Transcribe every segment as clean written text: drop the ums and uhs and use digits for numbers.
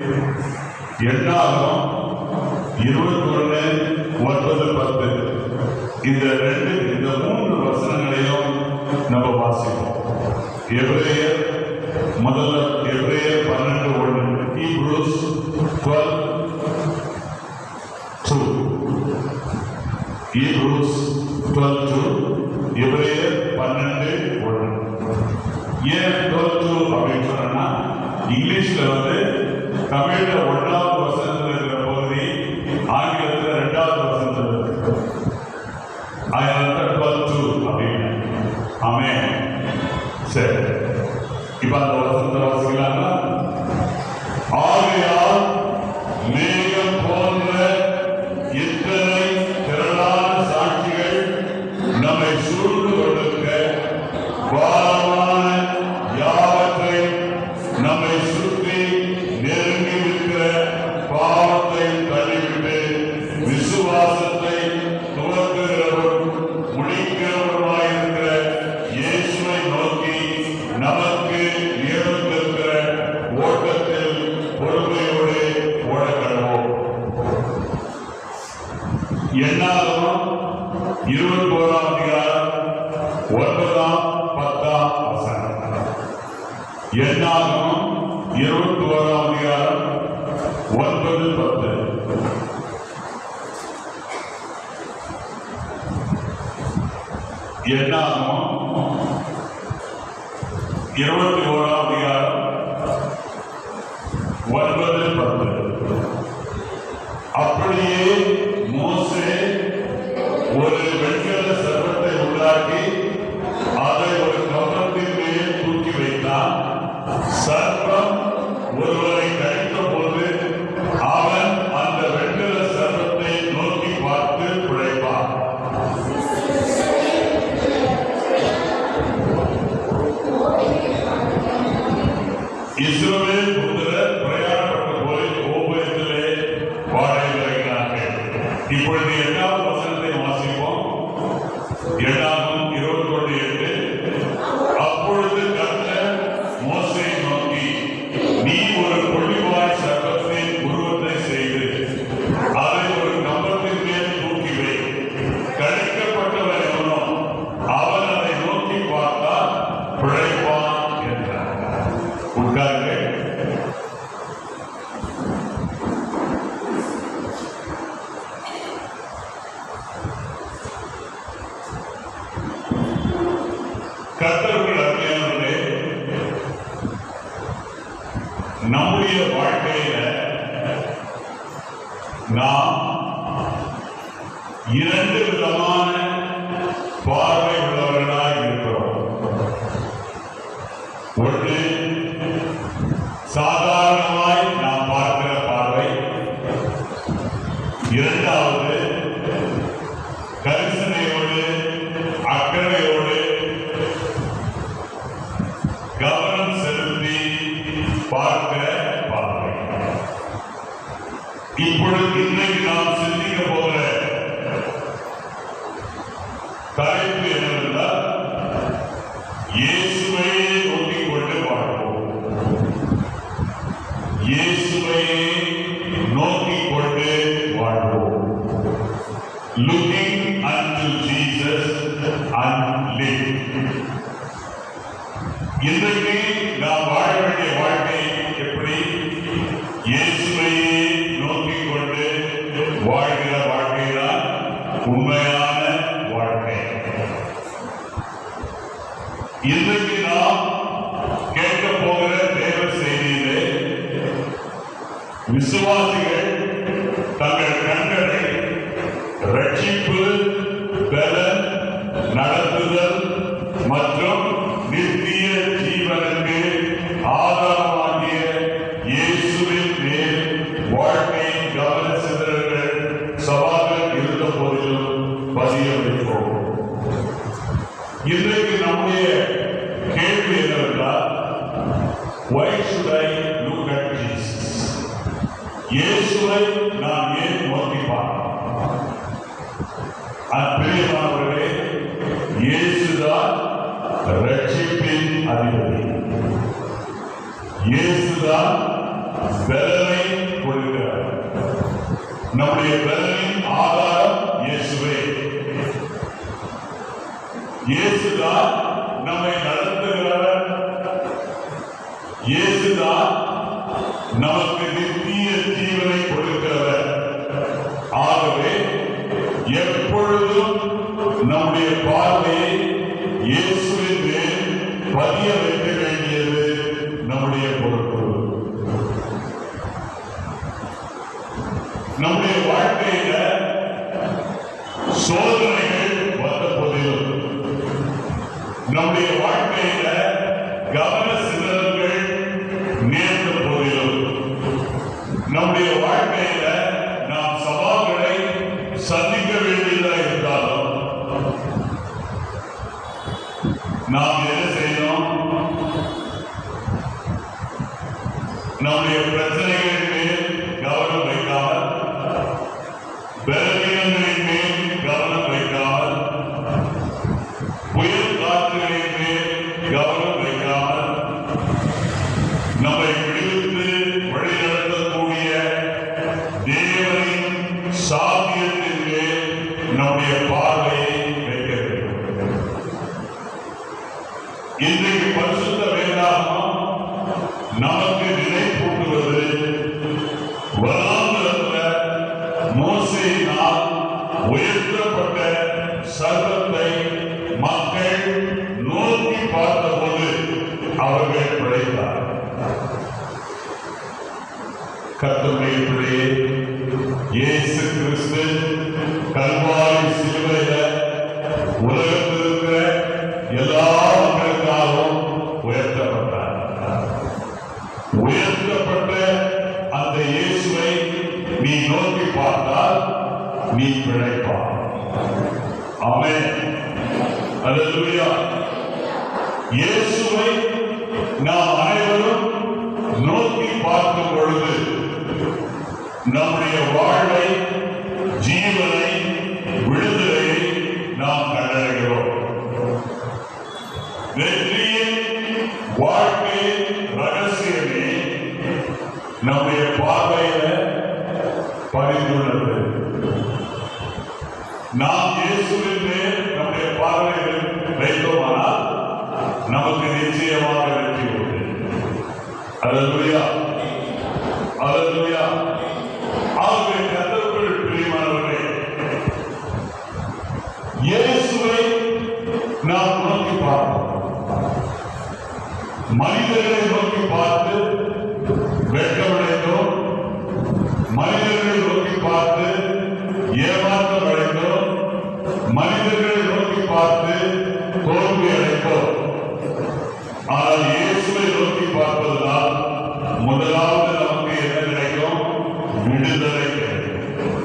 எண்ணாகும் 21:9-10 இந்த மூன்று வசனங்களையும் நம்ம வாசிப்போம். எபிரேயர் முதல்ல எபிரேயர் 12:1, ஹீப்ரூஸ் 12:2, ஹீப்ரூஸ் 12:2, எபிரேயர் 12:1. ஏன் 12:2 அப்படின்னு சொன்னா, இங்கிலீஷ்ல தமிழ்ல 1வது வசனத்தில் இருக்கிற பகுதி ஆங்கிலத்தில் 2வது வசனத்தில் இருக்கு. அதனால 12:2 அப்படின்னு. ஆமென். சரி, இப்ப அந்த வசனத்தை வாசிக்கலாமா? ஆகையால் மேகம் போன்ற இத்தனை திரளான சாட்சிகள் நம்மை சூழ்ந்து கொண்டிருக்க, பாரமான யாவற்றை நம்மை சுற்றி நெருங்கி இருக்கிற பாவத்தை தள்ளிவிட்டு விசுவாசத்தை துவக்குகிறவரும் முடிக்கிறவருமாயிருக்கிற இயேசுவை நோக்கி நமக்கு நியமித்திருக்கிற ஓட்டத்தில் பொறுமையோடு ஓடக்கடவோம். எண்ணாகமம் 21ஆம் அதிகாரம் 9-10 வசனம். எண்ணாகமம் 21ஆம் அதிகாரம் 9-10. எண்ணாகமம் 21ஆம் அதிகாரம் 9-10. அப்படியே மோசே ஒரு வெண்கல சர்ப்பத்தை உண்டாக்கி அதை ஒரு கப்பத்தின் மேல் தூக்கி வைத்தான். சர்ப்பம் ஒருவரை கடித்த போது அவன் அந்த வெண்கல சர்ப்பத்தை நோக்கி பார்த்து பிழைப்பான். இஸ்ரவேல் புத்திரர் பிரயாணப்பட்ட போது ஓபேத்திலே பாளையமிறங்கினார்கள். இப்பொழுது 8வது வசனத்தை வாசிப்போம். எண்ணாகமம் 21:8. அப்பொழுது கர்த்தர் மோசேயை நோக்கி, நீ ஒரு கொள்ளிவாய் சர்ப்பத்தின் உருவத்தை செய்து அதை ஒரு கம்பத்தின் மேல் தூக்கி வை. கடிக்கப்பட்டவன் எவனோ அவன் அதை நோக்கி பார்த்தால் பிழைப்பான் என்றார். உட்காருங்க. கர்த்தருக்குள் அருமையானவர்களே, நம்முடைய வாழ்க்கையில நாம் 2 விதமான பார்வை உள்ளவர்களாக இருக்கிறோம். ஒன்று, சாதாரணமாய் நாம் பார்க்கிற பார்வை. 2வது, கரிசனையோடு அக்கறையோடு கவனம் செலுத்தி பார்க்கிற பார்வை. இப்பொழுது இன்றைக்கு நாம் சிந்திக்க போகிற தலைப்பு என்னவென்றால், இயேசுவை நோக்கிக் கொண்டு வாழ்வோம். இயேசுவை நோக்கிக் கொண்டு வாழ்வோம். Looking unto Jesus and live. இன்றைக்கு நாம் வாழ வேண்டிய வாழ்க்கை எப்படி? இயேசுவையே நோக்கிக் கொண்டு வாழ்கிற வாழ்க்கைதான் உண்மையான வாழ்க்கை. இன்றைக்கு நாம் கேட்க போகிற தேவ செய்தியிலே, விசுவாசிகள் தங்கள் கண்களை ரட்சிப்பு, பலன், நடத்துதல் மற்றும் நித்திய ஜீவனுக்கு ஆதாரமாகிய இயேசுவின் மேல் வாழ்க்கை கவன சிதறல்கள் சவால்கள் இருந்த போதிலும் பதிய வைப்போம். இன்றைக்கு நம்முடைய கேள்வி என்னவென்றால், why should I look at Jesus? இயேசுவை நாம் ஏன் நோக்கி பார்க்கிறோம்? அன்பிரியமானவர்களே, இயேசுதான் ரட்சிப்பின் அதிபதி. இயேசுதான் பலனை நம்முடைய பலனின் ஆதாரம் இயேசுவே. இயேசுதான் நம்மை நடத்துகிறவர். இயேசுதான் நமக்கு நித்திய ஜீவனை கொடுக்கிறவர். ஆகவே எப்பொழுதும் நம்முடைய பார்வையை இயேசுவின் மேல் பதிய வைக்க வேண்டியது நம்முடைய பொறுப்பு. நம்முடைய வாழ்க்கையில சோதனைகள் வந்த போதிலும், நம்முடைய வாழ்க்கையில கவன சிதறல்கள் நேர்ந்த போதிலும், நம்முடைய வாழ்க்கையில நாம் சவால்களை சந்திக்க வேண்டியதாக இருந்தாலும் நாம் என்ன செய்யணும்? நம்முடைய பிரச்சனைகளின் மேல் கவனம் வைக்காமல், பலவீனங்களின் மேல் கவனம் வைக்காமல், புயல் காற்றுகளின் மேல் கவனம் வைக்காமல், நம்மை விடுவித்து வழிநடத்தக்கூடிய தேவனின் சாத்தியத்தின் மேல் நம்முடைய பார்வையை வைக்க வேண்டும். இன்றைக்கு பரிசுத்த வேதாகமம் நமக்கு நினைப்பூட்டுவது, வனாந்தரத்தில் மோசேயினால் உயர்த்தப்பட்ட சர்வத்தை மக்கள் நோக்கி பார்த்தபோது அவர்கள் பிழைத்தார். கர்த்தருடைய பிள்ளையே, இயேசு கிறிஸ்து கல்வாரி சிலுவையில உலகத்தில் இருக்கிற எல்லா மக்களுக்காகவும் உயர்த்தப்பட்டார். உயர்த்தப்பட்ட அந்த இயேசுவை நீ நோக்கி பார்த்தால் நீ பிழைப்பாய். ஆமென். அல்லேலூயா. இயேசுவை நாம் அனைவரும் நோக்கி பார்க்கும் பொழுது நம்முடைய வாழ்வை, ஜீவனை, விடுதலையை நாம் கண்டடைகிறோம். வெற்றியின் வாழ்க்கையின் ரகசியமே நம்முடைய பார்வையில பதிந்துள்ளது. நாம் இயேசுவின் மேல் நம்முடைய பார்வையை வைத்தோமானால் நமக்கு நிச்சயமாக வெற்றி உண்டு. அல்லேலூயா, அல்லேலூயா. ஆகவே கர்த்தருக்குள் பிரியமானவர்களே, இயேசுவை நாம் நோக்கி பார்ப்போம். மனிதர்களை நோக்கி பார்த்து வெட்கமடைந்தோம், மனிதர்களை நோக்கி பார்த்து ஏமாற்றம் அடைந்தோம், மனிதர்களை நோக்கி பார்த்து தோல்வி அடைந்தோம். ஆனால் இயேசுவை நோக்கி பார்ப்பதனால் முதலாவது நமக்கு என்ன கிடைக்கும்? விடுதலை கிடைக்கும்.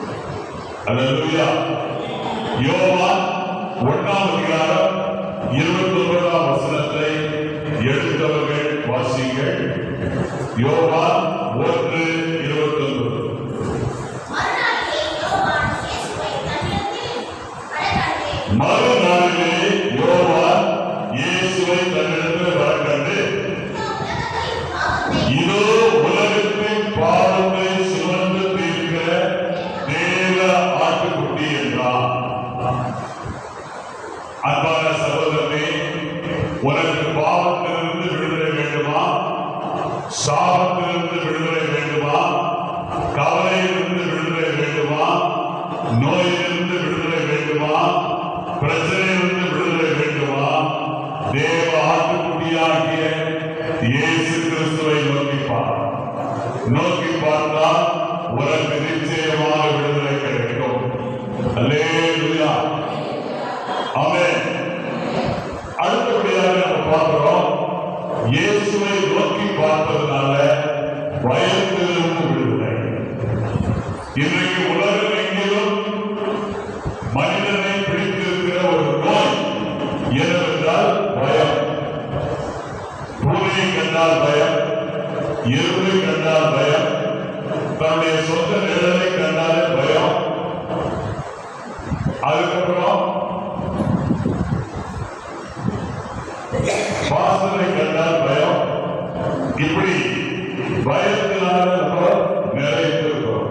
அல்லேலூயா. யோவான் 1:29 எடுத்தவர்கள் வாசிங்கள். யோவான் 1:29. மறுநாளிலே யோவான் இயேசுவை தன்னிடத்தில் வரக்கண்டு, இதோ உலகத்தின் பாவத்தை சுமந்து தீர்க்கிற தேவ ஆட்டுக்குட்டி என்றார். அன்பான சகோதரனே, உனக்கு பாவத்திலிருந்து விடுதலை வேண்டுமா? சாபத்திலிருந்து விடுதலை வேண்டுமா? கவலையிலிருந்து விடுதலை வேண்டுமா? நோயிலிருந்து விடுதலை வேண்டுமா? பிரச்சனையிலிருந்து விடுதலை வேண்டுமா? தேவ ஆட்டுக்குட்டியாகிய இயேசு கிறிஸ்துவை நோக்கிப்பார். நோக்கி பார்த்தால் உனக்கு நிச்சயமாக விடுதலை கிடைக்கும். அல்லேலூயா. ஆமென். அடுத்தபடியாக நம்ம பார்க்கிறோம், இயேசுவை நோக்கி பார்ப்பதனால பயத்திலிருந்து விடுதலை. இன்றைக்கு உலகம் எங்கிலும் மனிதனை பிடித்திருக்கிற ஒரு நோய் என்னவென்றால் பயம். பூனையை கண்டால் பயம், எறும்பை கண்டால் பயம், தன்னுடைய சொந்த நிழலை கண்டாலே பயம். அதுக்கப்புறம் வாசனை கண்டால் பயம். இப்படி பயத்தினால நம்ம நிறைந்திருக்கிறோம்.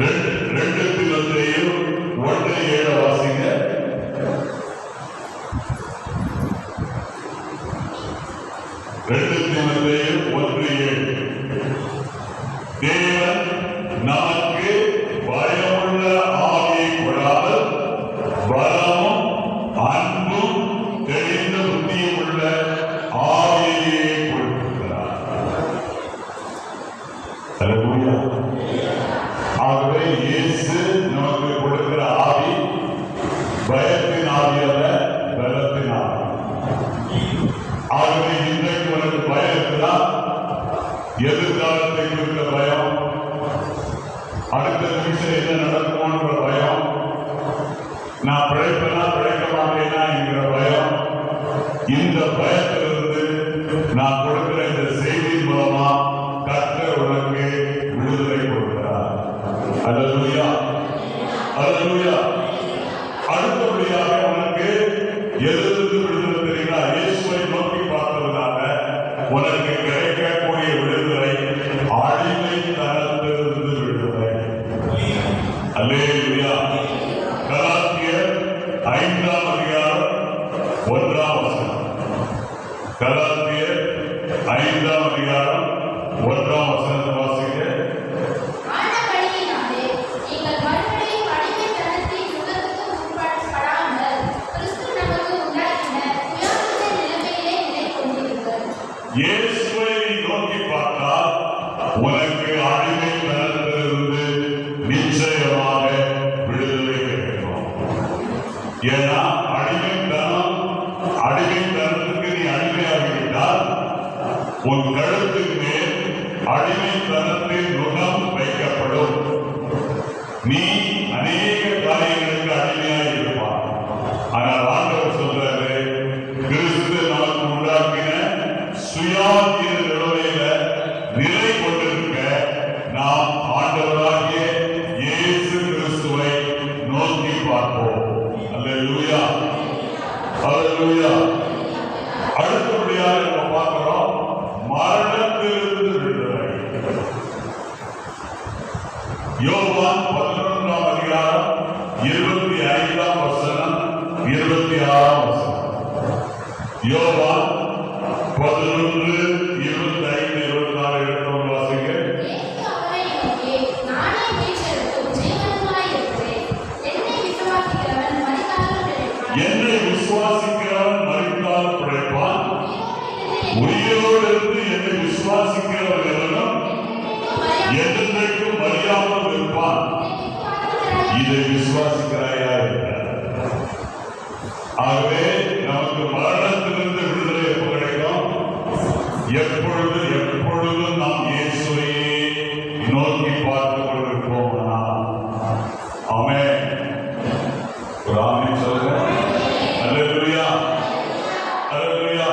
2 தீமோத்தேயு 1:7 வாசிங்க. 2 தீமோத்தேயு 1:7. தேவன் நமக்கு பயமுள்ள ஆவியை கொடாமல் பலமும் அன்பும் தெளிந்த புத்தியும் உள்ள ஆவியை கொடுக்கிறார். ஆகவே இயேசு நமக்கு கொடுக்கிற ஆவி பயத்தின் ஆவி அல்ல, பலத்தின் ஆவி. ஆகவே இன்றைக்கு உனக்கு பயம் இருக்குதா? எதிர்காலத்தை குறித்த பயம், அடுத்த நிமிஷம் என்ன நடக்குமோன்ற பயம், நான் பிழைப்பேனா பிழைக்க மாட்டேனா என்கிற பயம். இந்த பயத்திலிருந்து நான் கொடுக்கிற இந்த செய்தியின் மூலமா கர்த்தர் உனக்கு விடுதலை கொடுக்கிறார். அல்லேலூயா, அல்லேலூயா. அடுத்தபடியாக உனக்கு எதிலிருந்து விடுதலை தெரியுங்களா? இயேசுவை நோக்கி பார்த்ததுனால உனக்கு கிடைக்கக்கூடிய விடுதலை அடிமைத்தனத்திலிருந்து விடுதலை. அல்லேலூயா. கலாத்தியர் 5ஆம் அதிகாரம் 1ஆம் வசனம். கலாத்தியர் 5ஆம் அதிகாரம் 1ஆம் வசனத்தை வாசிங்க. இயேசுவை நோக்கி பார்த்தால் உனக்கு அடிமைத்தனத்திலிருந்து நிச்சயமாக விடுதலை கிடைக்கும். ஏன்னா அடிமைத்தனத்துக்கு நீ அடிமையாகிவிட்டால் உன் கழுத்துக்கு மேல் அடிமைத்தனத்தின் நுகம் வைக்கப்படும். நீ அநேக காரியங்களுக்கு அடிமையாக இருப்பான். ஆனால் ஆண்டவர் சொல்றாரு, கிறிஸ்து நமக்கு உண்டாக்கின சுயாதீன நிலையில நிலை கொண்டிருக்க நாம் ஆண்டவராகிய இயேசு கிறிஸ்துவை நோக்கி பார்ப்போம். அல்லேலூயா, அல்லேலூயா. அடுத்தபடியாக நம்ம பார்க்கிறோம் மரணத்திலிருந்து விடுதலை. யோவான் 11ஆம் அதிகாரம் 25ஆம் வசனம் 26ஆம் வசனம். யோவான் 11:25-26 எடுத்தவங்க வாசிங்க. என்னை விசுவாசிக்கிறவன் மரித்தாலும் பிழைப்பான், உயிரோடு இருந்து என்னை விசுவாசிக்கிறவன் எவனும் என்றென்றைக்கும் மறியாமல் இருப்பான். இதை விசுவாசிக்கிறாயா? ஆகவே நமக்கு மரணத்திலிருந்து விடுதலை எப்போ கிடைக்கும்? எப்பொழுதும் நாம் இயேசுவையே நோக்கி பார்த்து கொண்டிருப்போம். ஆமென். ஒரு ஆமென் சொல்லுங்க. அல்லேலூயா, அல்லேலூயா.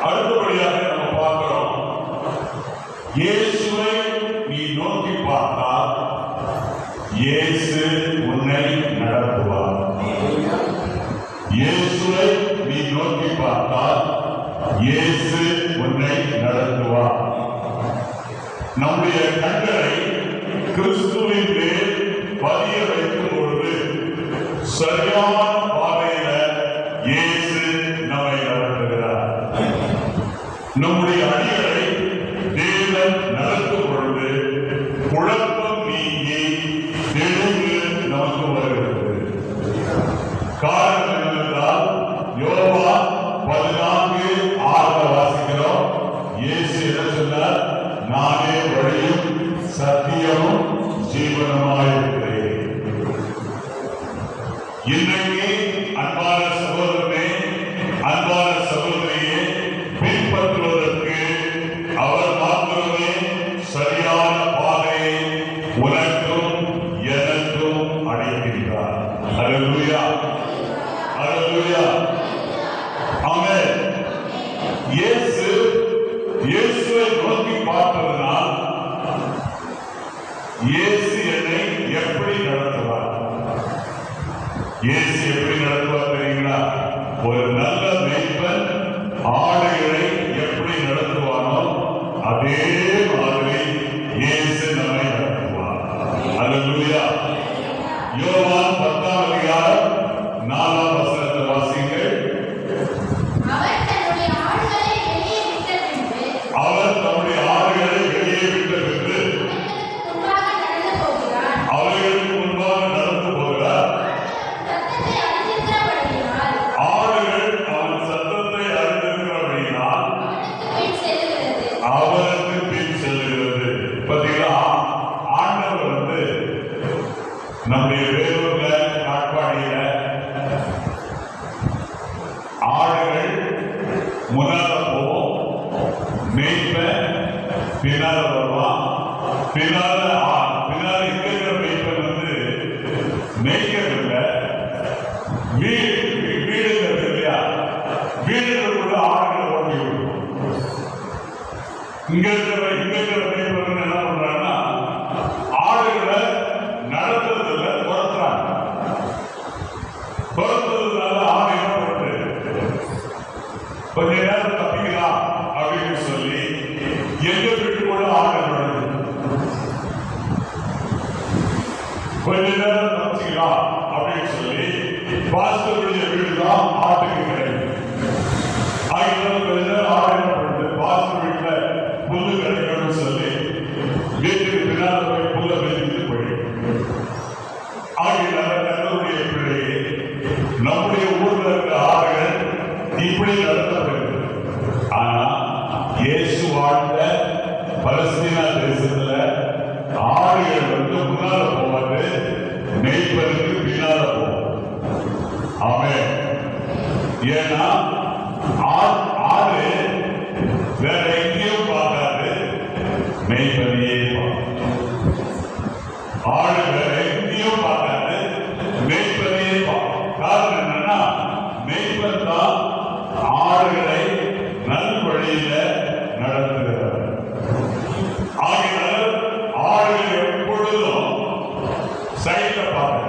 அடுத்தபடியாக நம்ம பார்க்கிறோம், இயேசுவை நீ நோக்கி பார்த்தால் இயேசு உன்னை நடத்துவார். இயேசுவை நீ நோக்கி பார்த்தால் இயேசு உன்னை நடத்துவார். நம்முடைய கண்களை கிறிஸ்துவின் மேல் பதிய வைக்கும் பொழுது சரியான பாதையில இயேசு நம்மை நடத்துகிறார். நம்முடைய அடிகளை தேவன் நடத்தும் பொழுது குழப்பம் நீங்கி தெளிவு நமக்கு வருகிறது. காரணம் என்னவென்றால் யோவான் 14:6 வாசிக்கிறோம். இயேசு என்ன சொன்னார்? நானே வழியும் சத்தியமும் ஜீவனுமாயிருக்கிறேன். இன்றைக்கு அன்பான சகோதரனே, அன்பான சகோதரியே, பின்பற்றுவதற்கு அவர் மாத்திரமே சரியான பாதையை உனக்கும் எனக்கும் அளிக்கின்றார். அல்லேலூயா, அல்லேலூயா. ஆமென். இயேசுவை நோக்கி பார்த்ததனால் இயேசு என்னை எப்படி நடத்துவார்? இயேசு எப்படி நடத்துவார் தெரியுங்களா? ஒரு நல்ல மேய்ப்பன் ஆடுகளை எப்படி நடத்துவானோ அதே மாதிரி இயேசு நம்மை நடத்துவார். நம்முடைய வேலூர்ல காட்பாடியில ஆடுகள் முன்னால போவோம், மேய்ப்ப பின்னால வருவான். பின்னால இங்க இருக்கிற மேய்ப்பன் வந்து மேய்க்கிறதில்லை, வீடுங்கிறது இல்லையா, வீடுகளுக்குள்ள ஆடுகளை ஓட்டி விடும். இங்க இருக்கிற மேய்ப்பன் என்ன பண்றாங்கன்னா ஆடுகளை நடத்துறதுல துரத்துறாங்க. துரத்துறதுனால ஆடு என்ன பண்றது, கொஞ்ச நேரம் தப்பிக்கலாம் அப்படின்னு சொல்லி எங்க வீட்டுக்குள்ள ஆடு நுழையுது. கொஞ்ச நேரம் தப்பிக்கலாம் அப்படின்னு சொல்லி பாஸ்டருடைய வீடுதான் ஆட்டுக்கு கிடைக்கும். ஆகினாலும் கொஞ்ச நேரம் ஆடு என்ன பண்றது, பாஸ்டர் வீட்டுல புல்லு கிடைக்கணும்னு சொல்லி வீட்டுக்கு பின்னால் போய் புல்ல வைத்து போயிடும். ஆகினால கர்த்தருடைய பிள்ளையே, நம்முடைய ஊர்ல இருக்கிற ஆடுகள் இப்படி நடத்தப்படுகிறது. ஆனா இயேசு வாழ்ந்த பலஸ்தீனா தேசத்துல ஆடுகள் வந்து முன்னால போவது, மேய்ப்பதற்கு பின்னால போகும். ஆமென். ஏன்னா ஆடு வேற எங்கேயும் பார்க்காது, மேய்ப்பனையே பார்க்கும். ஆடு வேற எங்கேயும் பார்க்காது, மேய்ப்பனையே பார்க்கும். காரணம் என்னன்னா மேய்ப்பன் தான் ஆடுகளை நல் வழியில நடத்துகிறார். ஆகினால் ஆடுகள் எப்பொழுதும் சைட்ல பார்க்க,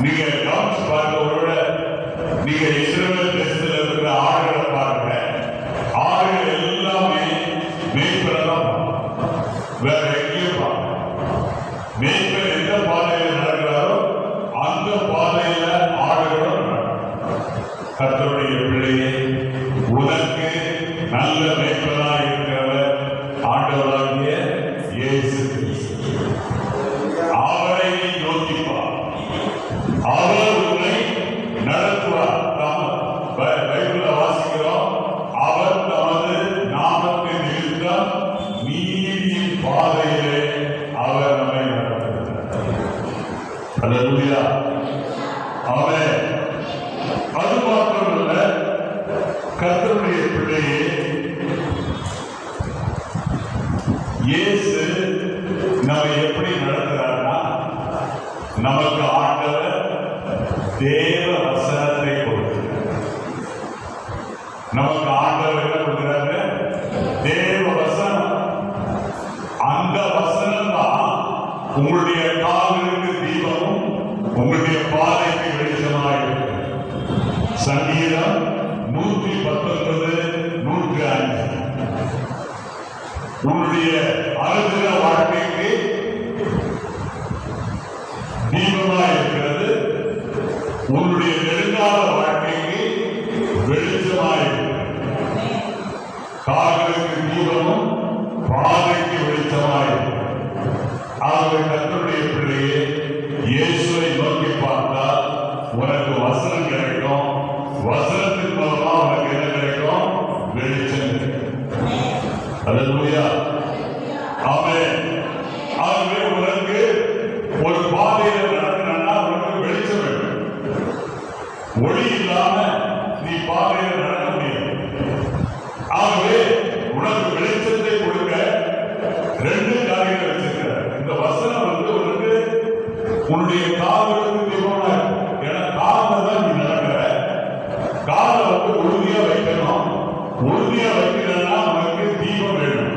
நீங்க கவனிச்சு பார்க்க, ஒருவேளை நீங்க இஸ்ரவேல் தேசத்தில் இருக்கிற ஆடுகளை பாருங்க, ஆடுகள் எல்லாமே மேய்ப்பனை தான் பார்க்கும், வேற எங்கேயும் பார்க்க. மேய்ப்பன் எந்த பாதையில நடக்கிறாரோ அந்த பாதையில ஆடுகளும் நடக்கும். கர்த்தருடைய பிள்ளையே, உனக்கு நல்ல மேய்ப்பனாய் இருக்கிறவர் ஆண்டவராகிய இயேசு கிறிஸ்து. அவரை நீ யோசிப்பார், அவர் உன்னை நடத்துவார். பைபிள்ல வாசிக்கிறோம், அவர் தமது நாமத்தின் நிமித்தம் நீதியின் பாதையிலே அவர் நம்மை நடத்துகிறார். அல்லேலூயா. ஆமென். அது மாத்திரமல்ல, கர்த்தருடைய பிள்ளையே, இயேசு நம்மை எப்படி நடத்துகிறார்னா, நமக்கு ஆண்டவர் தேவ வசனத்தை கொடுக்கிறார். நமக்கு ஆண்டவர் என்ன கொடுக்கிறாரு, தேவ வசனம். அந்த வசனம் தான் உங்களுடைய கால்களுக்கு தீபமும் உங்களுடைய பாதைக்கு வெளிச்சமாக இருக்கு. சங்கீதம் 119:105. உன்னுடைய அனுதின வாழ்க்கைக்கு தீபமாக இருக்கிறது, உன்னுடைய நெடுங்கால வாழ்க்கைக்கு வெளிச்சமாக இருக்கிறது. கால்களுக்கு தீபமும் பாதைக்கு வெளிச்சமாக இருக்கிறது. ஆகவே கர்த்தருடைய பிள்ளையே, இயேசுவை நோக்கி பார்த்தால் உனக்கு வசனம் கிடைக்கும். வசனத்தின் மூலமா உனக்கு என்ன கிடைக்கும், வெளிச்சம் கிடைக்கும். அல்லேலூயா. ஆமென். ஆகவே உனக்கு ஒரு பாதையில நடக்கணும்னா உனக்கு வெளிச்சம் வேண்டும். ஒளி இல்லாம நீ பாதையில நடக்க முடியாது. ஆகவே உனக்கு வெளிச்சத்தை கொடுக்க ரெண்டு காரியங்கள் வச்சிருக்கிறார். இந்த வசனம் வந்து உனக்கு உன்னுடைய கால்களுக்கு தீபமா இருக்கும். ஏன்னா காலில் தான் நீ நடக்கிற. காலை வந்து உறுதியா வைக்கணும். உறுதியா வைக்கணும்னா உனக்கு தீபம் வேணும்.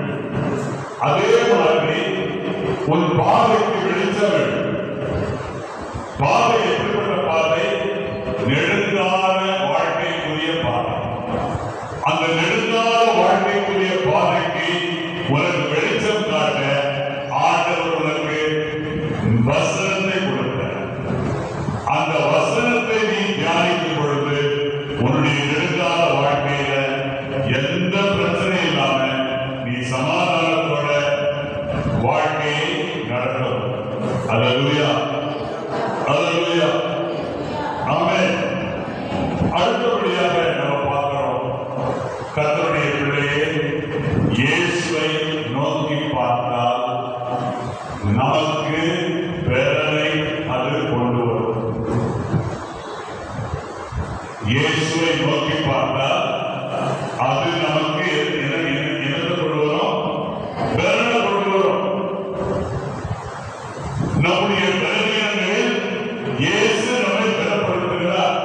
அதே மாதிரி உன் பாதைக்கு வெளிச்சம் வேண்டும். பாதை எப்படிப்பட்ட பாதை, நெடுங்கால வாழ்க்கைக்குரிய பாதை. அந்த நெடுங்கால வாழ்க்கைக்குரிய பாதைக்கு உனக்கு வெளிச்சம் காட்ட ஆண்டவர் உனக்கு வசனத்தை கொடுத்தார். அந்த வசனத்தை நீ தியானிக்கும் பொழுது உன்னுடைய நெடுங்கால வாழ்க்கையில எந்த பிரச்சனையும் இல்லாம நீ சமாதானத்தோட வாழ்க்கையை நடத்தும். அல்லேலூயா. அல்லேலூயா. ஆமென். அடுத்தபடியாக நம்ம பார்க்கிறோம், கர்த்தருடைய பிள்ளையே, இயேசுவை நோக்கி பார்த்தால் நமக்கு வேதனை அது நோக்கி பார்த்தால் அது நமக்கு என்னத்தை கொண்டு வரும்? பலனை கொண்டு வரும். நம்முடைய பலவீனங்களில் இயேசு நம்மை பலப்படுத்துகிறார்.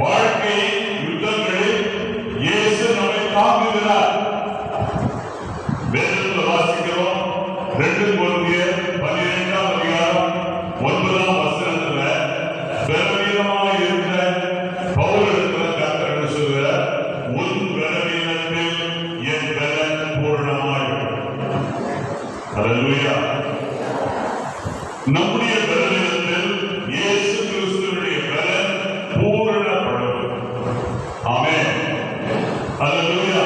வாழ்க்கை யுத்தங்களில் இயேசு நம்மை தாங்குகிறார். வேதத்தில் வாசிக்கிறோம் 2 கொரிந்தியர் 12ஆம் அதிகாரம் 9ஆம் வசனத்துல பலவீனமாக இருந்த பவுலிடத்துல கர்த்தர் சொல்கிறார், உன் பலவீனத்தில் என் பலன் பூரணமாயிருக்கும். ஹல்லேலூயா. நம்முடைய பலவீனத்தில் இயேசு கிறிஸ்துவினுடைய பலன் பூரணப்படும். ஆமென். ஹல்லேலூயா.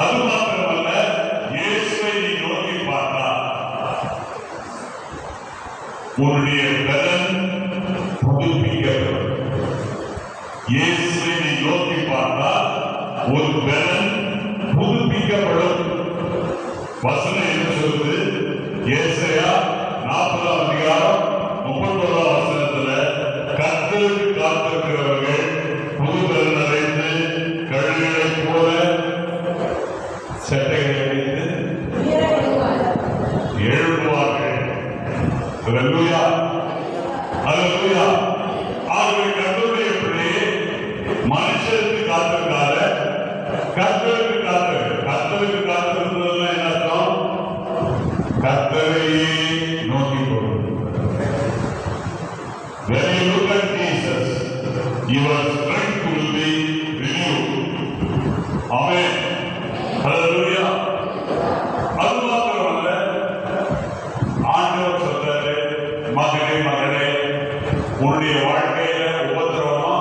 அது மாத்திரமல்ல, இயேசுவை நீ நோக்கி பார்த்தா உன்னுடைய பலன் புதுப்பிக்கப்படும். இயேசுவை நீ நோக்கி பார்த்தா ஒரு பலன் புதுப்பிக்கப்படும். வசனம் என்ன சொல்லுது? ஏசாயா 40ஆம் அதிகாரம் 31ஆம் வசனத்துல கர்த்தருக்கு காத்திருக்கிறவர்கள் புது பலன் அடைந்து கழுகுகளைப் போல சட்டைகளை அணிந்து எழும்புவார்கள். ஹல்லேலூயா. ஹல்லேலூயா. ஆகவே கர்த்தருடைய பிள்ளையே, மனுஷருக்கு காத்திருக்காத, கர்த்தருக்கு காத்திருந்தது என்ன அர்த்தம்? கர்த்தரையே நோக்கி கொள்ளும். When you look at Jesus, your strength will be renewed. Amen. Hallelujah. அது மாத்திரமல்ல, ஆண்டவர் சொல்றாரு, மகனே மகளே, உன்னுடைய வாழ்க்கையில உபத்திரவமா,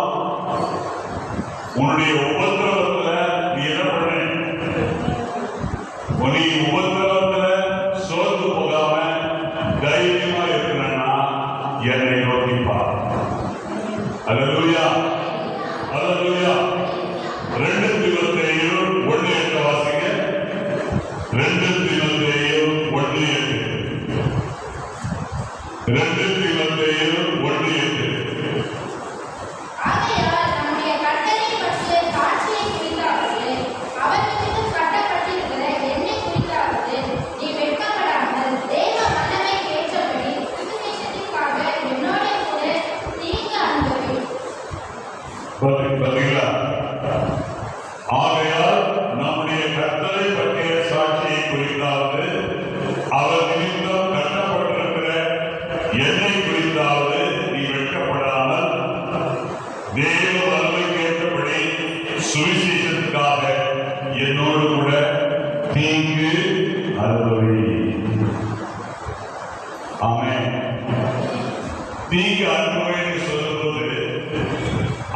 உன்னுடைய உபத்திரவத்துல நீ என்ன பண்ண? நீ உபத்திரவத்துல சோர்ந்து போகாம தைரியமா இருக்கிறன்னா என்னை நோக்கி பார். ஹல்லேலூயா. ஹல்லேலூயா. 2 தீமோத்தேயு 1:8 வாசிங்க. 2 தீமோத்தேயு 1:8. 2 தீமோத்தேயு 1:8. ஆகையால் நம்முடைய கர்த்தரை பற்றிய சாட்சியை குறித்தாவது, அவர் நிமித்தம் கட்டப்பட்டிருக்கிற என்னை குறித்தாவது, நீ வெட்கப்படாமல் தேவ வல்லமைக்கு ஏற்றபடி சுவிசேஷத்திற்காக என்னோடே கூட தீங்கு அனுபவி. பார்த்தீங்களா? ஆகையால் நம்முடைய கர்த்தரை பற்றிய சாட்சியை குறித்தாவது, அவர் நிமித்தம் கட்டப்பட்டிருக்கிற என்னை குறித்தாவது நீ வெட்கப்படாமல் தேவ வல்லமைக்கு ஏற்றபடி சுவிசேஷத்துக்காக என்னோடு கூட தீங்கு அனுபவி. ஆமென். தீங்கு அனுபவின்னு சொல்லும்போது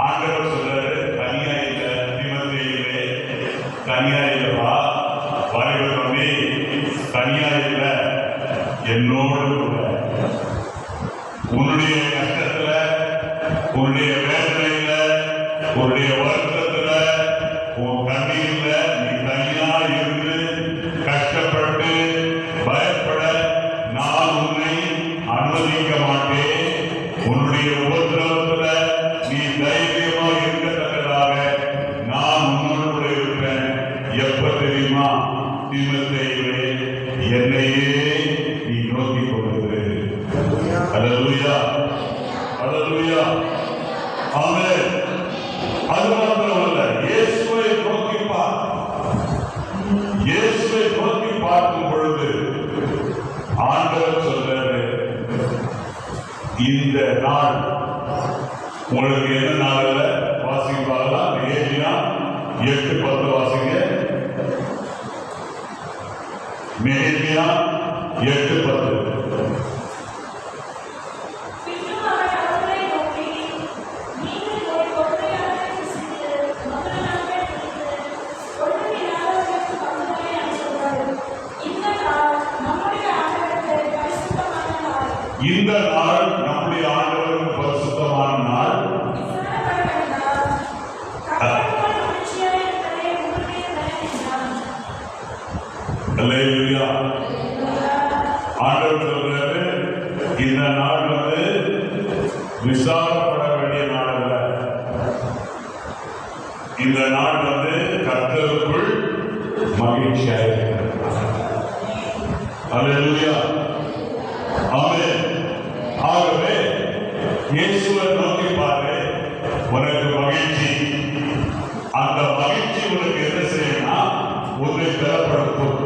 ஆண்டவர் சொல்றாரு, தனியா இல்ல தீமோத்தேயுவே, தனியா இல்லவா வாலிப தம்பி, தனியா இல்ல, என்னோடு கூட உன்னுடைய கஷ்டத்துல, உன்னுடைய வேதனையில, உன்னுடைய வருத்தத்துல, உன் கண்ணீர்ல நீ தனியா இருந்து கஷ்டப்பட்டு பயப்பட நான் உன்னை அனுமதிக்க மாட்டேன். உன்னுடைய உபத்திரவத்துல நீ தைரியமா இருக்கத்தக்கதாக நான் உன்னோடு கூட இருப்பேன். எப்ப தெரியுமா? தீமோத்தேயுவே, என்னையே நீ நோக்கி கொண்டிரு. ஹல்லேலூயா. ஹல்லேலூயா. ஆமென். அது மாத்திரமல்ல, இயேசுவை நோக்கி பார். இயேசுவை நோக்கி பார்க்கும் பொழுது ஆண்டவர் சொல்றாரு, இந்த நாள் உங்களுக்கு என்ன நாள்ல வாசிப்பாங்களா? நெகேமியா 8:10 வாசிங்க. நெகேமியா 8:10. இந்த நாள் நம்முடைய ஆண்டவருக்கு பரிசுத்தமான நாள். அல்லேலூயா. ஆண்டவர் சொல்றாரு, இந்த நாள் விசாரப்பட வேண்டிய நாள் அல்ல, இந்த நாள் கர்த்தருக்குள் மகிழ்ச்சியாக இருக்கிறது. அல்லேலூயா. ஆமென். ஆகவே இயேசுவை நோக்கி பாரு, உனக்கு மகிழ்ச்சி. அந்த மகிழ்ச்சி உனக்கு என்ன செய்யணும்னா உன்னை பலப்படுத்தும்.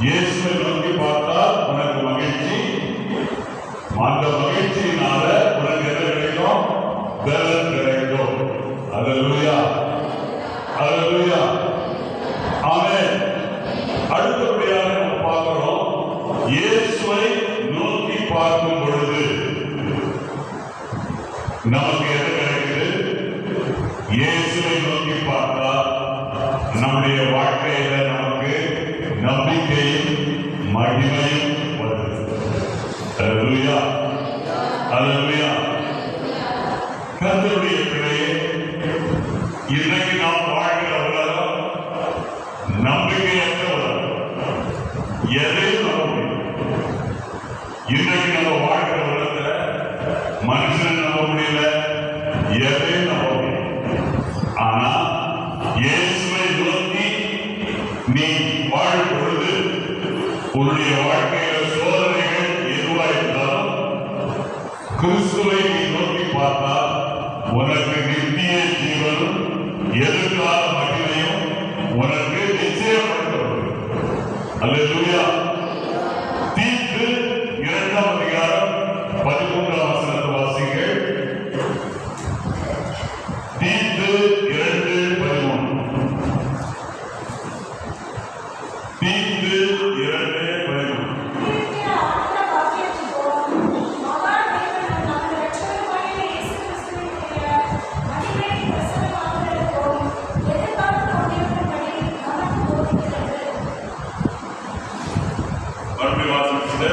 இயேசுவை நோக்கி பார்த்தால் உனக்கு மகிழ்ச்சி. அந்த மகிழ்ச்சியினால உனக்கு என்ன கிடைக்கும்? பலன் கிடைக்கும். அல்லேலூயா. அல்லேலூயா. ஆமென். அடுத்தபடியாக நம்ம பார்க்கிறோம், இயேசுவை நோக்கி பார்க்கும் பொழுது நமக்கு என்ன கிடைக்குது? இயேசுவை நோக்கி பார்த்தா நம்முடைய வாழ்க்கையில நமக்கு நம்பிக்கையும் மகிமையும் வருது. அல்லேலூயா. அல்லேலூயா. கர்த்தருடைய பிள்ளையே, இன்றைக்கு நாம் வாழ்கிற உலகம் நம்பிக்கையற்ற உலகம். எதையும் நம்ப முடியும். இன்றைக்கு நம்ம வாழ்கிற உலகத்துல மனுஷன் நம்ப முடியல, எதையும் நம்ப முடியும். ஆனா இயேசுவை நோக்கி நீ வாழும் பொழுது உன்னுடைய வாழ்க்கையில சோதனைகள் எதுவா இருந்தாலும் கிறிஸ்துவை நீ நோக்கி பார்த்தால் உனக்கு நித்திய ஜீவனும் எதிர்கால மகிமையும் உனக்கு நிச்சயப்படுத்தப்படும். அல்லேலூயா. தீத்து 2ஆம் அதிகாரம் 13ஆம் வசனத்தை வாசிங்க. தீத்து 2:13. தீத்து 2:13. மறுபடியும் வாசிச்சு.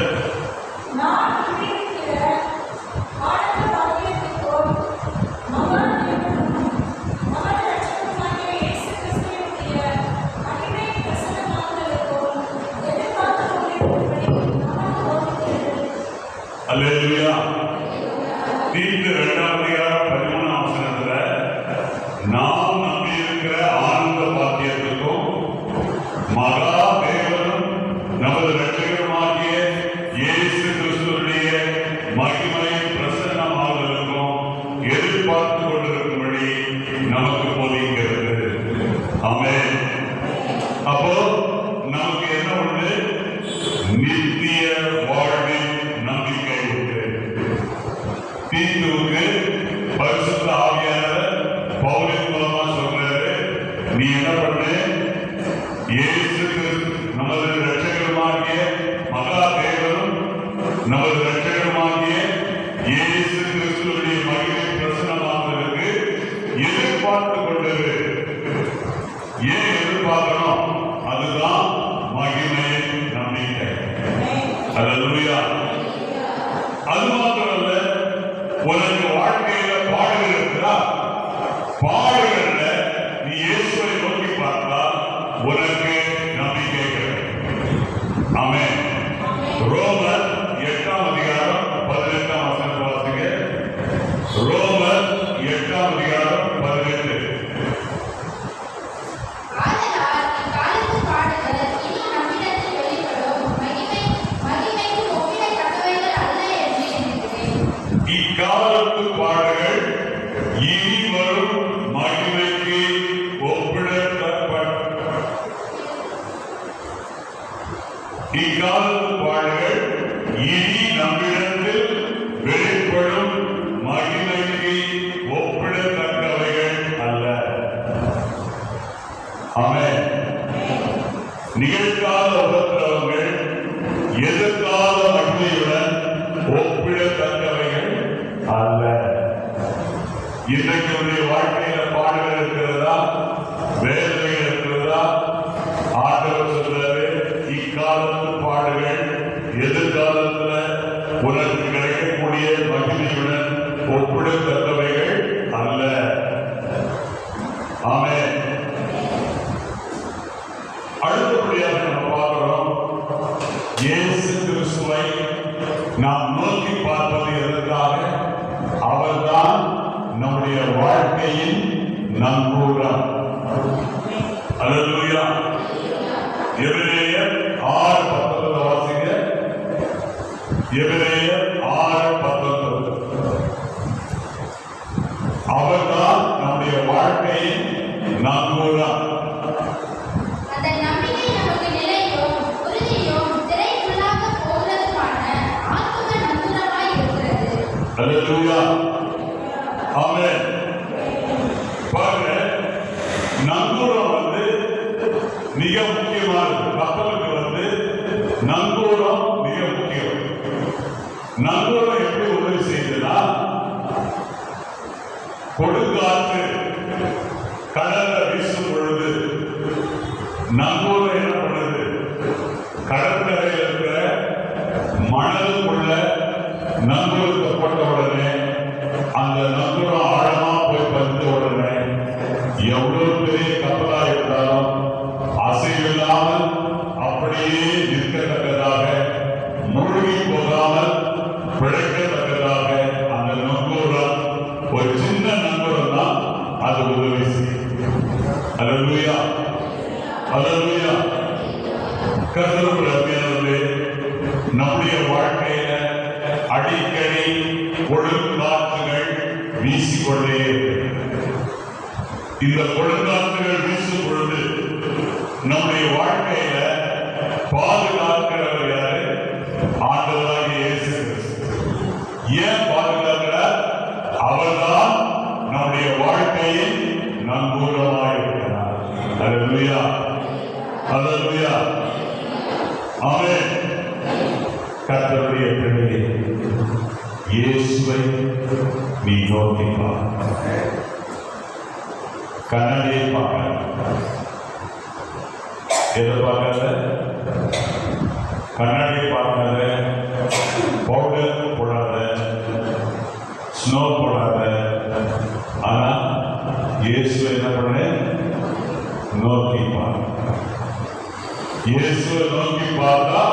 அல்லேலூயா. தீத்து 2ஆம் அதிகாரம் 13ஆம் வசனத்துல நாம் நம்பியிருக்கிற ஆனந்த பாக்கியத்துக்கும் மகா தேவனும் நமது இரட்சகருமாகிய இயேசு கிறிஸ்துவுடைய மகிமை பிரசன்னமாவதற்கும் எதிர்பார்த்து கொண்டிருக்கும்படி நமக்கு போதிக்கிறது. ஆமென். அப்போ நமக்கு என்ன உண்டு? நித்திய வாழ்வின் நம்பிக்கை உண்டு. தீத்துவுக்கு பரிசுத்த ஆவியானவர் பவுலின் மூலமா சொல்றாரு, நீ என்ன பண்ணு? இயேசு நமது இரட்சகருமாகிய மகா தேவனும் நமது இரட்சகருமாகிய இயேசு கிறிஸ்துவுடைய மகிமை பிரசன்னமாவதற்கு எதிர்பார்த்து கொண்டது. ஏன் எதிர்பார்க்கணும்? அதுதான் மகிமையின் நம்பிக்கை. அல்லேலூயா. அது மாத்திரமல்ல, உனக்கு வாழ்க்கையில பாடுகள் இருக்கிறா, பாடுகள்ல நீ இயேசுவை நோக்கி பார்த்தா உனக்கு நம்பிக்கை கிடைக்கும். ஆமென். ரோமர் 8ஆம் அதிகாரம் 18ஆம் வசனத்தை வாசிங்க. ரோமர் 8ஆம் அதிகாரம் 18. ஆதலால் இக்காலத்து பாடுகள் இனி நம்மிடத்தில் வெளிப்படும் மகிமைக்கு ஒப்பிடத்தக்கவைகள் அல்ல என்று எண்ணுகிறேன். இக்காலத்து பாடுகள் இனி வரும் மகிமைக்கு இக்காலத்து பாடுகள் இனி நம்மிடத்தில் வெளிப்படும் மகிமைக்கு ஒப்பிடத்தக்கவைகள் அல்ல. ஆமென். நிகழ்கால உபத்திரவங்கள் எதிர்கால மகிமையுடன் ஒப்பிடத்தக்கவைகள் அல்ல. இன்றைக்கு உடைய வாழ்க்கையில பாடுகள் இருக்கிறதா? வேதனைகள் இருக்கிறதா? ஆண்டவர் சொல்றாரு, இக்காலத்து பாடுகள் எதிர்காலத்துல உனக்கு கிடைக்கக்கூடிய மகிமையுடன் ஒப்பிடத்தக்கவைகள் அல்ல. ஆமென். அடுத்தபடியாக நம்ம பார்க்கிறோம், இயேசு கிறிஸ்துவை நாம் நோக்கி பார்ப்பது எதற்காக? அவர்தான் நம்முடைய வாழ்க்கையின் நங்கூரம். அல்லேலூயா. எபிரேயர் 6:19 வாசிங்க. எபிரேயர் 6:19. அவர்தான் நம்முடைய வாழ்க்கையின் நங்கூரம். அந்த நம்பிக்கை நமக்கு நிலையும் உறுதியும் திரைக்குள்ளாக போகிறதுமான ஆத்தும நங்கூரமாய் இருக்கிறது. அல்லேலூயா. ஆமென். பாருங்க, நங்கூரம் மிக முக்கியமானது. கப்பலுக்கு நங்கூரம் மிக முக்கியம். நங்கூரம் எப்படி உதவி செய்யுதுன்னா, கொடுங்காற்று கடல்ல வீசும் பொழுது நங்கூரம் என்ன பண்ணுது? கடற்கரையில் இருக்கிற மணலுக்குள்ள நங்கூரத்தை போட்ட உடனே அந்த நங்கூரம் ஆழமா போய் பதிந்த உடனே எவ்வளவு பெரிய கப்பலா இருந்தாலும் அசைவில்லாமல் அப்படியே நிற்கத்தக்கதாக, மூழ்கி போகாமல் பிழைக்கத்தக்கதாக அந்த நங்கூரம், ஒரு சின்ன நங்கூரம் தான் அது உதவி செய்யும். அல்லேலூயா. அல்லேலூயா. கர்த்தருடைய நம்முடைய வாழ்க்கையில அடிக்கடி கொடுங்காற்றுகள் வீசிக்கொண்டே இந்த கொடுங்காற்றுகள் வீசும் பொழுது நம்முடைய வாழ்க்கையில பாதுகாக்கிறவர் யாரு? ஆண்டவராகிய இயேசு கிறிஸ்து. ஏன் பாதுகாக்கிறார்? அவர்தான் நம்முடைய வாழ்க்கையில் நங்கூரமாய் இருக்கிறார். அல்லேலூயா. அல்லேலூயா. ஆமென். கர்த்தருடைய பிள்ளையே, இயேசுவை நீ நோக்கி பார். கண்ணாடியை பார்க்க, எதை பார்க்காத? கண்ணாடியை பார்க்காத, பவுடர் போடாத, ஸ்னோ போடாத. ஆனா இயேசுவை என்ன பண்ண? நோக்கி பார். இயேசுவை நோக்கி பார்த்தா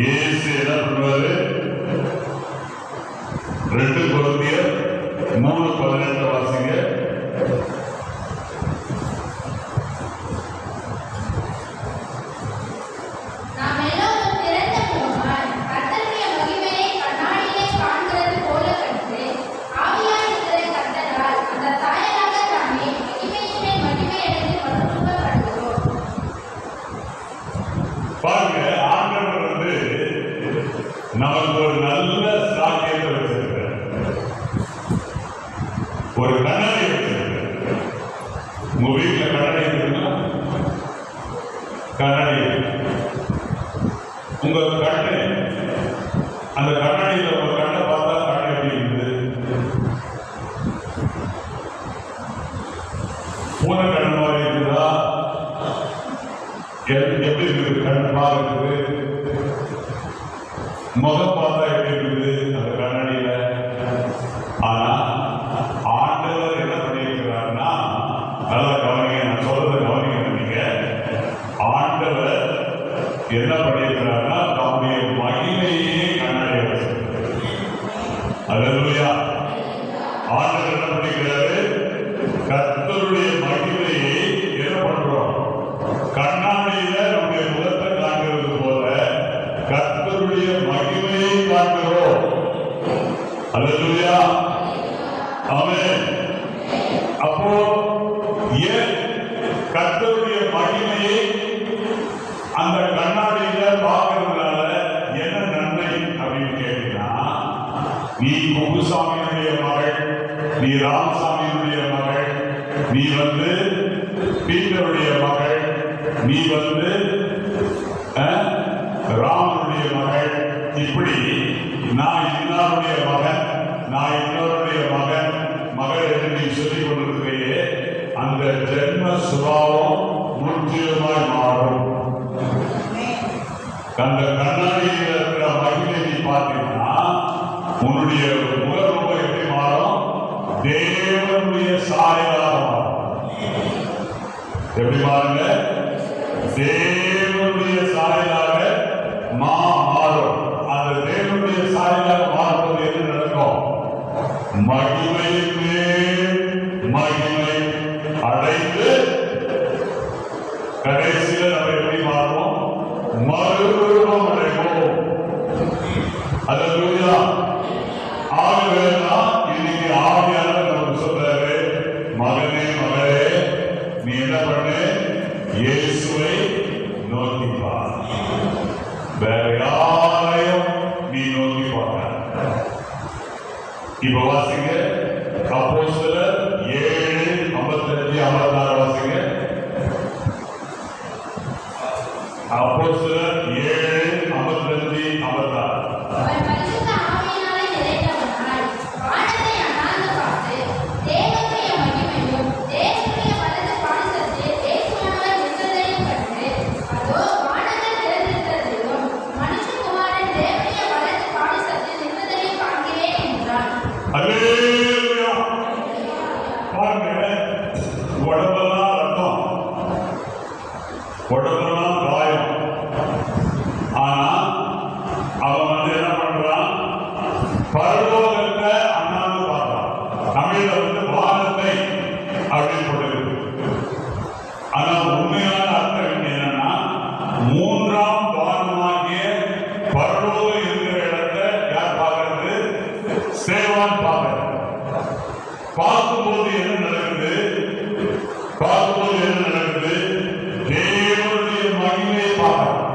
இயேசு என்ன பண்ணுவாரு? 2 கொரிந்தியர் 3:18 வாசிங்க. நாம் எல்லோரும் திறந்த முகமாய் கர்த்தருடைய மகிமையை கண்ணாடியிலே காண்கிறது போல கண்டு ஆவியாய் இருக்கிற கர்த்தரால் அந்த சாயலாக தாமே மகிமையின் மேல் மகிமையடைந்து மறுரூபப்படுகிறோம். பாருங்க, ஆண்டவர் நமக்கு ஒரு நல்ல சாக்கியத்தை வச்சிருக்கிறார். ஒரு கண்ணாடி வச்சிருக்கிறார். உங்க வீட்டுல கண்ணாடி இருக்குன்னா, கண்ணாடி உங்க கண்ணு, அந்த கண்ணாடியில உங்க கண்ணை பார்த்தா கண்ணு எப்படி இருக்குது? பூனை கண்ணு மாதிரி இருக்குதா? எப்படி இருக்குது? கண் பார்க்குது. முகம் பார்த்தா எப்படி இருக்குது அந்த கண்ணாடியில? ஆனா ஆண்டவர் என்ன பண்ணியிருக்கிறார்னா, நல்லா கவனிங்க, நான் சொல்றதை கவனிங்க. நீங்க ஆண்டவர் என்ன பண்ணியிருக்கிறார்னா, தம்முடைய மகிமையே கண்ணாடியை வச்சிருக்கிறார். அல்லேலூயா. ஆண்டவர் என்ன பண்ணிக்கிறாரு? கர்த்தருடைய மகிமையை என்ன பண்றோம்? கண்ணாடியில நம்முடைய முகத்தை காண்கிறது போல கர்த்தருடைய மகிமையை காண்கிறோம். அல்லேலூயா. ஆமென். அப்போ ஏன் கர்த்தருடைய மகிமையை அந்த கண்ணாடியில பார்க்கறதுனால என்ன நன்மை அப்படின்னு கேட்டீங்கன்னா, நீ குப்புசாமியுடைய மகள், நீ ராமசாமியுடைய மகள், நீ பீட்டருடைய மகள், நீ ராமனுடைய மகள், இப்படி நான் இன்னாருடைய மகன், நான் இன்னொருடைய மகன், மகள் என்று நீ சொல்லிக் கொண்டிருக்கிறையே, அந்த ஜென்ம சுபாவம் முற்றிலுமாய் மாறும். அந்த கண்ணாடியில் இருக்கிற மகிமை நீ பார்த்தீங்கன்னா, உன்னுடைய முகரூபம் எப்படி மாறும்? தேவனுடைய சாயலாக மாறும். எப்படி பாருங்க, தேவனுடைய சாயலாக மாறும். அந்த தேவனுடைய சாயலாக மாறும்போது என்ன நடக்கும்? மகிமையின் மேல் மகிமை அல்லேலூயா. ஆகவேதான் இன்னைக்கு ஆவியானவர் நமக்கு சொல்றாரு, மகனே மகளே, நீ என்ன பண்ணு, இயேசுவை நோக்கி பார், வேற யாரையும் நீ நோக்கி பார்க்க. இப்ப வாசிங்க அப்போஸ்தலர் 7:55-56 வாசிங்க. அப்போஸ்தலர் 7:55-56. அவர் பரிசுத்த ஆவியினாலே நிறைந்தவனாய் வானத்தை அண்ணாந்து பார்த்து தேவனுடைய மகிமையும் தேவனுடைய வலது பாரிசத்தில் இயேசுவானவர் நின்றதையும் கண்டு, அதோ வானங்கள் திறந்திருக்கிறதையும் மனுஷகுமாரன் தேவனுடைய வலது பாரிசத்தில் நின்றதையும் காண்கிறேன் என்றான். அல்லேலூயா. பாருங்க, உடம்பெல்லாம் ரத்தம், உடம்பெல்லாம் காயம். ஆனா அவன் என்ன பண்றான், பரலோகத்தை அண்ணாந்து பார்த்தான். தமிழ்ல வானத்தை அப்படின்னு போட்டுருக்கு. ஆனா உண்மையான அர்த்தம் என்னன்னா, மூன்றாம் வானமாகிய பரலோகம் இருக்கிற இடத்தை யார் பார்க்கறது, சேவான் பார்க்கறது. பார்க்கும்போது என்ன நடக்குது, பார்க்கும்போது என்ன நடக்குது, தேவனுடைய மகிமையை பார்க்கணும்.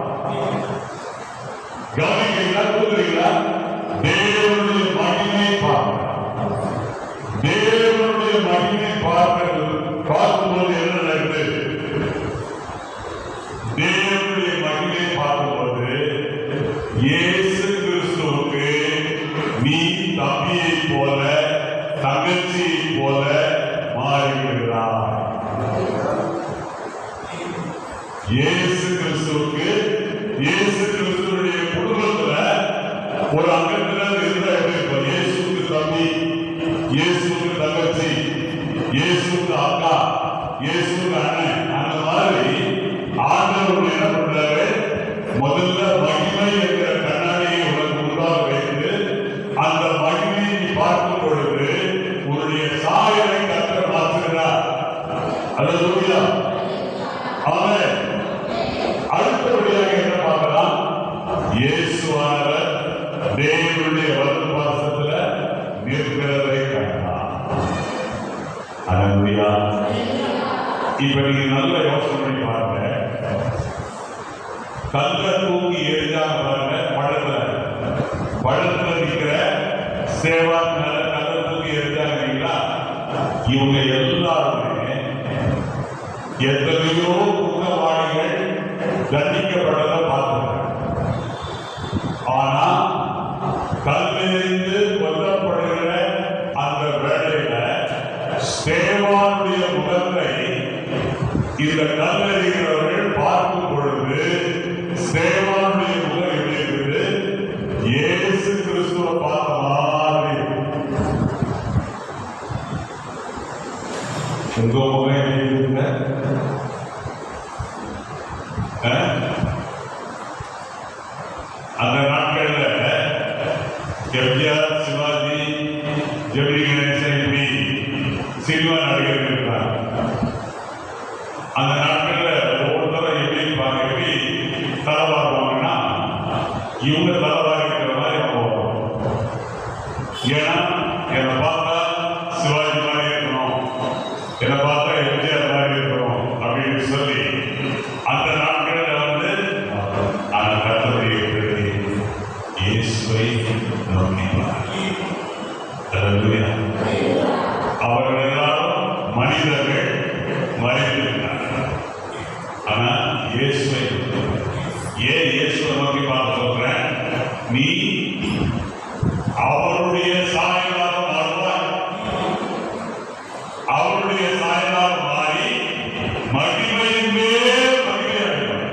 கவனிக்கிறீங்களா, கூறுகிறீங்களா? தேவனுடைய மகிமையை பார்க்கணும். தேவனுடைய மகிமை பார்க்கும்போது என்ன நடக்குது, தேவனுடைய மகிமை பார்க்கும்போது இயேசு கிறிஸ்துவுக்கு நீ தம்பியை போல தங்கச்சியை போல மாறிவிடுகிறார். இயேசு கிறிஸ்துவுக்கு, இயேசு கிறிஸ்துவுடைய குடும்பத்துல ஒரு அங்கத்துல இருந்தா எப்படி இருக்கும், இயேசுக்கு தம்பி, இயேசுக்கு தங்கச்சி, இயேசுக்கு அக்கா, இயேசுக்கு அண்ணன். அந்த மாதிரி ஆண்டவர் என்ன பண்றாரு, முதல்ல மகிமை என்கிற கண்ணாடியை உனக்கு முன்பாக வைத்து அந்த மகிமையை நீ பார்க்கும் பொழுது உன்னுடைய சாயலை கர்த்தர் மாற்றுகிறார். அல்லேலூயா. ஆமென். அடுத்தபடியாக என்ன பார்க்கலாம், இயேசுவானவர் தேவனுடைய வலது பாரிசத்துல நிற்கிறதை கண்டார். அல்லேலூயா. இப்ப நீங்க நல்ல யோசனை பண்ணி பாருங்க, கல்ல தூக்கி எரிஞ்சாங்க பாருங்க, பழத்துல நிக்கிற சேவான் மேல கல்ல தூக்கி எரிஞ்சாங்க இல்லைங்களா, இவங்க எல்லாருமே எத்தனையோ குற்றவாளிகள் தண்டிக்கப்பட்டதை பார்த்தாங்க. ஆனா கல்லெறிந்து கொல்லப்படுகிற அந்த வேளையில சேவானுடைய முகத்தை இந்த கல்லெறிகிறவர்கள் பார்க்கும் பொழுது சேவானுடைய முகம் எப்படி இருக்குது, இயேசு கிறிஸ்துவை பார்த்த மாதிரி. உங்க முகம் எப்படி இருக்குங்க? அந்த நாட்கள்ல எம்ஜிஆர், சிவாஜி, ஜெமினி கணேசன் இப்படி சினிமா நடிகர்கள் இருக்கிறாங்க. அந்த நாட்கள்ல ஒவ்வொருத்தரும் எப்படி இருப்பாங்க, எப்படி தலைவாருவாங்கன்னா இவங்க தலைவாரி இருக்கிற மாதிரி அவங்க வருவாங்க. ஏன்னா என்னை பார்த்தா சிவாஜி மாதிரி இருக்கணும், என்னை பார்த்தா எம்ஜிஆர் மாதிரி இருக்கணும் அப்படின்னு சொல்லி அந்த நாட்கள்ல அந்த கர்த்தருடைய இயேசுவை நோக்கினார். அவர்கள் எல்லாரும் மனிதர்கள், மனிதர்கள். ஆனா இயேசுவை, ஏன் இயேசுவை நோக்கி பார்க்க சொல்றேன், நீ அவருடைய சாயலாக மாறுவாய். அவருடைய சாயலாக மாறி மகிமையின் மேல் மகிமை அடைவாய்.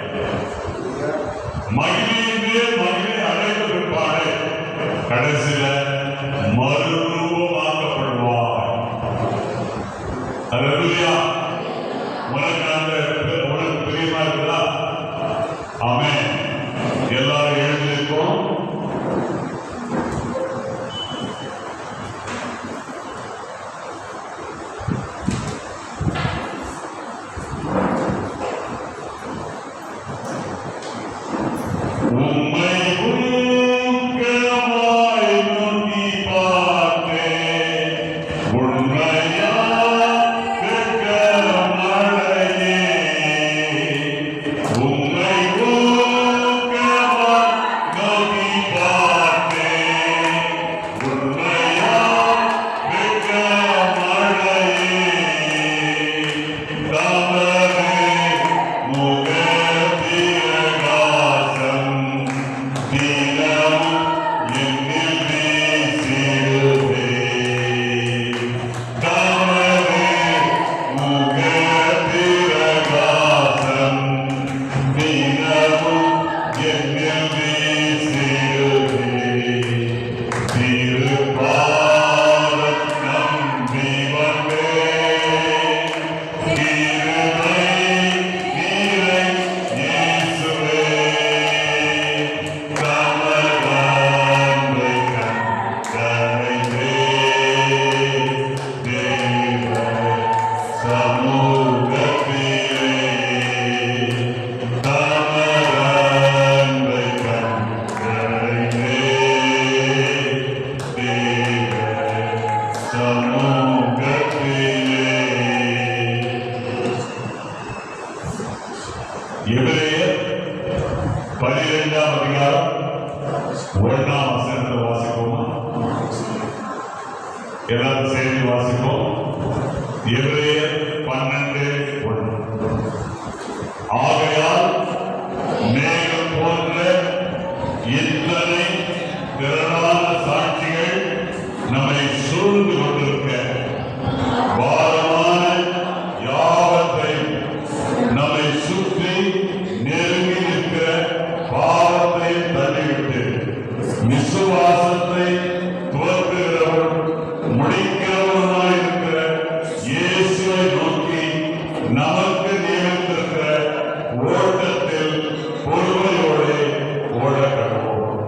மகிமையின் மேல் மகிமை அடைந்த பிற்பாடு கடைசியில மறுரூபமாக்கப்படுவாய். அல்லேலூயா. உனக்கு பிரியமா இருக்குதா? ஆமென். எல்லாரும் எழுந்திருக்கும். 1ஆம் வசனத்தை வாசிப்போமா? எல்லாரும் சேர்ந்து வாசிப்போம். எபிரேயர் 12:1. ஆகையால் மேகம் போன்ற இத்தனை திரளான சாட்சிகள் நம்மை சூழ்ந்து கொண்டிருக்க பாரமான யாவற்றையும் நம்மை சுற்றி நெருங்கி நிற்கிற பாவத்தை தள்ளிவிட்டு விசுவாசத்தை துவக்குகிறவர் முடிக்கிறவராயிருக்கிற இயேசுவை நோக்கி நமக்கு நியமித்திருக்கிற ஓட்டத்தில் பொறுமையோடு ஓட கடவோம்.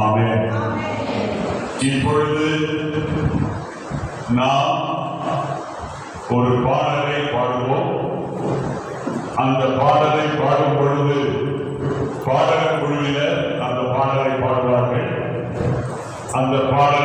ஆமென். இப்பொழுது நாம் ஒரு பாடலை பாடுவோம். அந்த பாடலை பாடும் பொழுது பாடகர் குழுவினர் அந்த பாடலை பாடுவார்கள். அந்த பாடல்